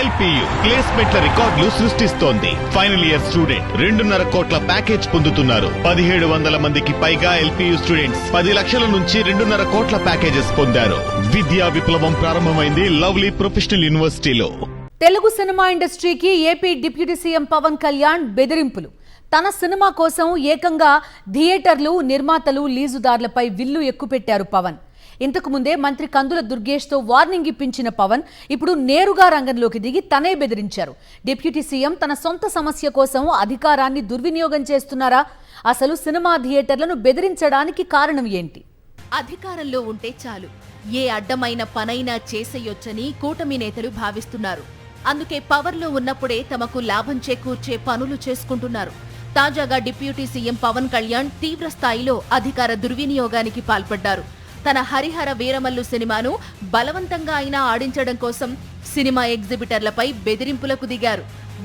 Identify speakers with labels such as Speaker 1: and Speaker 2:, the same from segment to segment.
Speaker 1: LPU ప్లేస్మెంట్ల రికార్డులు సృష్టిస్తోంది. Final year student 2.5 కోట్ల ప్యాకేజ్ పొందుతున్నారు. 1700 మందికి పైగా ఎల్పియు స్టూడెంట్స్ 10 లక్షల నుంచి 2.5 కోట్ల ప్యాకేజెస్ పొందారు. విద్యా విప్లవం ప్రారంభమైంది లవ్లీ ప్రొఫెషనల్ యూనివర్సిటీలో.
Speaker 2: తెలుగు సినిమా ఇండస్ట్రీకి AP deputy CM Pawan Kalyan బెదిరింపులు. తన సినిమా కోసం ఏకంగా థియేటర్లు, నిర్మాతలు, లీజుదారులపై విల్లు ఎక్కుపెట్టారు పవన్. ఇంతకు ముందే మంత్రి కందుల దుర్గేష్తో వార్నింగ్ ఇప్పించిన పవన్ ఇప్పుడు నేరుగా రంగంలోకి దిగి తనే బెదిరించారు. డిప్యూటీ సీఎం తన సొంత సమస్య కోసం అధికారాన్ని దుర్వినియోగం చేస్తున్నారా? అసలు సినిమా థియేటర్లను బెదిరించడానికి కారణం ఏంటి?
Speaker 3: అధికారంలో ఉంటే చాలు, ఏ అడ్డమైన పనైనా చేసేయొచ్చని కూటమి నేతలు భావిస్తున్నారు. అందుకే పవర్లో ఉన్నప్పుడే తమకు లాభం చేకూర్చే పనులు చేసుకుంటున్నారు. తాజాగా డిప్యూటీ సీఎం పవన్ కళ్యాణ్ తీవ్ర స్థాయిలో అధికార దుర్వినియోగానికి పాల్పడ్డారు. తన హరిహర వీరమల్లు సినిమాను బలవంతంగా అయినా ఆడించడం కోసం సినిమా ఎగ్జిబిటర్లపై బెదిరింపులకు దిగారు.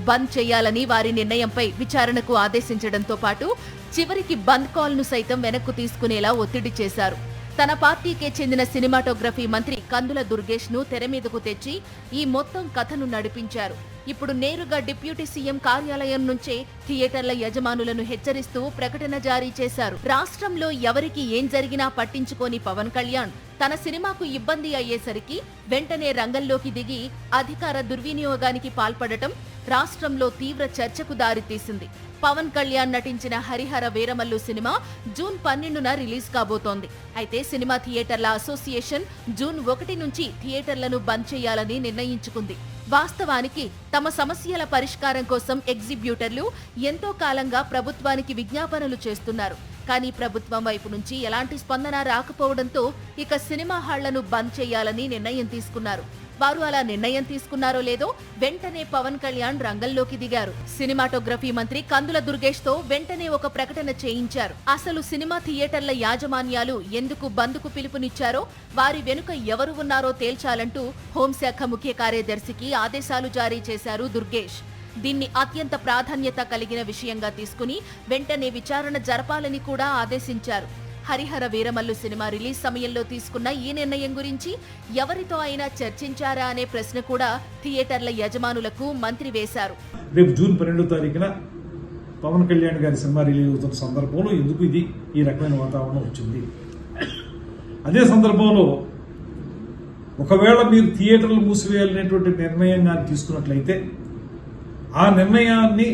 Speaker 3: బంద్ చేయాలని వారి నిర్ణయంపై విచారణకు ఆదేశించడంతో పాటు చివరికి బంద్ కాల్ను సైతం వెనక్కు తీసుకునేలా ఒత్తిడి చేశారు. తన పార్టీకే చెందిన సినిమాటోగ్రఫీ మంత్రి కందుల దుర్గేష్ ను తెరమీదకు తెచ్చి ఈ మొత్తం కథను నడిపించారు. ఇప్పుడు నేరుగా డిప్యూటీ సీఎం కార్యాలయం నుంచే థియేటర్ల యజమానులను హెచ్చరిస్తూ ప్రకటన జారీ చేశారు. రాష్ట్రంలో ఎవరికి ఏం జరిగినా పట్టించుకోని పవన్ కళ్యాణ్ తన సినిమాకు ఇబ్బంది అయ్యేసరికి వెంటనే రంగంలోకి దిగి అధికార దుర్వినియోగానికి పాల్పడటం రాష్ట్రంలో తీవ్ర చర్చకు దారితీసింది. పవన్ కళ్యాణ్ నటించిన హరిహర వీరమల్లు సినిమా జూన్ 12న రిలీజ్ కాబోతోంది. అయితే సినిమా థియేటర్ల అసోసియేషన్ జూన్ 1 నుంచి థియేటర్లను బంద్ చేయాలని నిర్ణయించుకుంది. వాస్తవానికి తమ సమస్యల పరిష్కారం కోసం ఎగ్జిబ్యూటర్లు ఎంతో కాలంగా ప్రభుత్వానికి విజ్ఞాపనలు చేస్తున్నారు. కానీ ప్రభుత్వం వైపు నుంచి ఎలాంటి స్పందన రాకపోవడంతో ఇక సినిమా హాళ్లను బంద్ చేయాలని నిర్ణయం తీసుకున్నారు. వారు అలా నిర్ణయం తీసుకున్నారో లేదో వెంటనే పవన్ కళ్యాణ్ రంగంలోకి దిగారు. సినిమాటోగ్రఫీ మంత్రి కందుల దుర్గేష్ తో వెంటనే ఒక ప్రకటన చేయించారు. అసలు సినిమా థియేటర్ల యాజమాన్యాలు ఎందుకు బంద్కు పిలుపునిచ్చారో, వారి వెనుక ఎవరు ఉన్నారో తేల్చాలంటూ హోంశాఖ ముఖ్య కార్యదర్శికి ఆదేశాలు జారీ చేశారు దుర్గేష్. దీన్ని అత్యంత ప్రాధాన్యత కలిగిన విషయంగా తీసుకుని వెంటనే విచారణ జరపాలని కూడా ఆదేశించారు. హరిహర వీరమల్లు సినిమా రిలీజ్ సమయంలో తీసుకున్న ఈ నిర్ణయం గురించి ఎవరితో అయినా చర్చించారా అనే ప్రశ్న కూడా థియేటర్ల యజమానులకు మంత్రి వేశారు.
Speaker 4: రేపు జూన్ 12వ తారీఖున పవన్ కళ్యాణ్ గారి సినిమా రిలీజ్ అవుతున్న సందర్భంలో ఎందుకు ఈ రకమైన వాతావరణం వచ్చింది? అదే సందర్భంలో ఒకవేళ మీరు థియేటర్లు మూసివేయాలనేటువంటి నిర్ణయం కానీ తీసుకున్నట్లయితే ఆ నిర్ణయాన్ని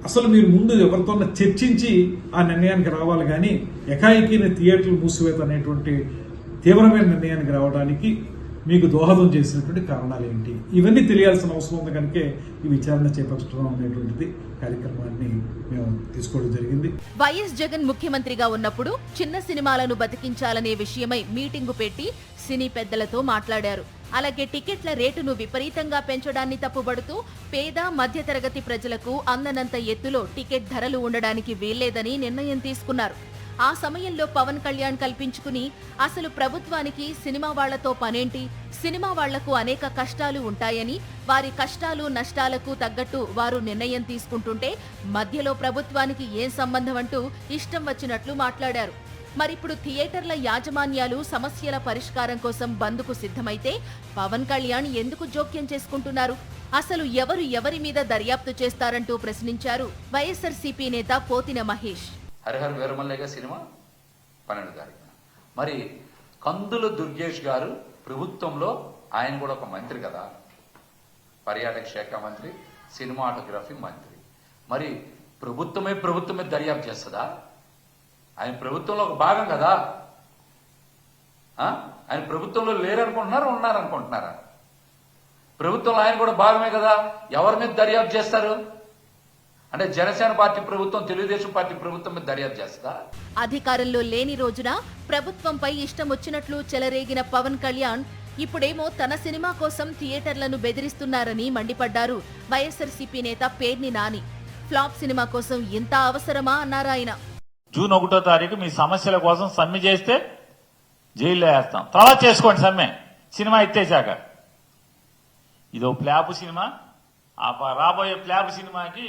Speaker 4: అసలు మీరు ముందు ఎవరితో చర్చించి ఆ నిర్ణయానికి రావాలి. కానీ ఎకాయికి థియేటర్లు మూసివేత అనేటువంటి తీవ్రమైన నిర్ణయానికి రావడానికి మీకు దోహదం చేసినటువంటి కారణాలు ఏంటి? ఇవన్నీ తెలియాల్సిన అవసరం ఉంది. కనుకే ఈ విచారణ చేపట్టడం అనేటువంటిది కార్యక్రమాన్ని మేము తీసుకోవడం జరిగింది.
Speaker 3: వైఎస్ జగన్ ముఖ్యమంత్రిగా ఉన్నప్పుడు చిన్న సినిమాలను బతికించాలనే విషయమై మీటింగు పెట్టి సినీ పెద్దలతో మాట్లాడారు. అలాగే టికెట్ల రేటును విపరీతంగా పెంచడాన్ని తప్పుబడుతూ పేద మధ్యతరగతి ప్రజలకు అందనంత ఎత్తులో టికెట్ ధరలు ఉండడానికి వీల్లేదని నిర్ణయం తీసుకున్నారు. ఆ సమయంలో పవన్ కళ్యాణ్ కల్పించుకుని అసలు ప్రభుత్వానికి సినిమా వాళ్లతో పనేంటి, సినిమా వాళ్లకు అనేక కష్టాలు ఉంటాయని, వారి కష్టాలు నష్టాలకు తగ్గట్టు వారు నిర్ణయం తీసుకుంటుంటే మధ్యలో ప్రభుత్వానికి ఏం సంబంధం అంటూ ఇష్టం వచ్చినట్లు మాట్లాడారు. మరిప్పుడు థియేటర్ల యాజమాన్యాలు సమస్యల పరిష్కారం కోసం బంద్కు సిద్ధమైతే పవన్ కళ్యాణ్ ఎందుకు జోక్యం చేసుకుంటున్నారు? అసలు ఎవరు ఎవరి మీద దర్యాప్తు చేస్తారంటూ ప్రశ్నించారు వైఎస్ఆర్సీపీ నేత పోతిన మహేష్.
Speaker 5: హరిహర వీరమల్లేగా సినిమా 12వ తారీఖున. మరి కందుల దుర్గేష్ గారు ప్రభుత్వంలో ఆయన కూడా ఒక మంత్రి కదా, పర్యాటక శాఖ మంత్రి, సినిమాటోగ్రఫీ మంత్రి. మరి ప్రభుత్వమే దర్యాప్తు చేస్తుందా? ఆయన ప్రభుత్వంలో ఒక భాగం కదా. ఆయన ప్రభుత్వంలో లేరనుకుంటున్నారా, ఉన్నారనుకుంటున్నారా? ప్రభుత్వంలో ఆయన కూడా భాగమే కదా. ఎవరి మీద దర్యాప్తు చేస్తారు? అంటే జనసేన పార్టీ ప్రభుత్వం, తెలుగుదేశం పార్టీ ప్రభుత్వం మీద దర్యాప్తు చేస్తుందా?
Speaker 3: అధికారంలో లేని రోజున ప్రభుత్వంపై ఇష్టం వచ్చినట్లు చెలరేగిన పవన్ కళ్యాణ్ ఇప్పుడేమో తన సినిమా కోసం థియేటర్లను బెదిరిస్తున్నారని మండిపడ్డారు వైఎస్ఆర్సీపీ నేత పేర్ని నాని. ఫ్లాప్ సినిమా కోసం ఇంత అవసరమా అన్నారాయన.
Speaker 6: జూన్ 1వ తారీఖు మీ సమస్యల కోసం సమ్మె చేస్తే జైల్లో వేస్తాం, తర్వాత చేసుకోండి సమ్మె, సినిమా ఎత్తేసాక. ఇదో ప్లాపు సినిమా, రాబోయే ప్లాపు సినిమాకి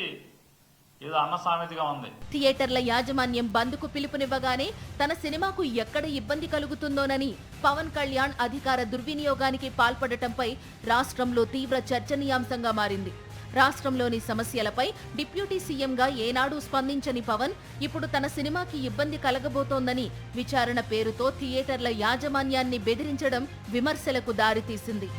Speaker 6: ఏదో అన్న సామెతగా ఉంది.
Speaker 3: థియేటర్ల యాజమాన్యం బంద్కు పిలుపునివ్వగానే తన సినిమాకు ఎక్కడ ఇబ్బంది కలుగుతుందోనని పవన్ కళ్యాణ్ అధికార దుర్వినియోగానికి పాల్పడటంపై రాష్ట్రంలో తీవ్ర చర్చనీయాంశంగా మారింది. రాష్ట్రంలోని సమస్యలపై డిప్యూటీ సీఎంగా ఏనాడూ స్పందించని పవన్ ఇప్పుడు తన సినిమాకి ఇబ్బంది కలగబోతోందని విచారణ పేరుతో థియేటర్ల యాజమాన్యాన్ని బెదిరించడం విమర్శలకు దారితీసింది.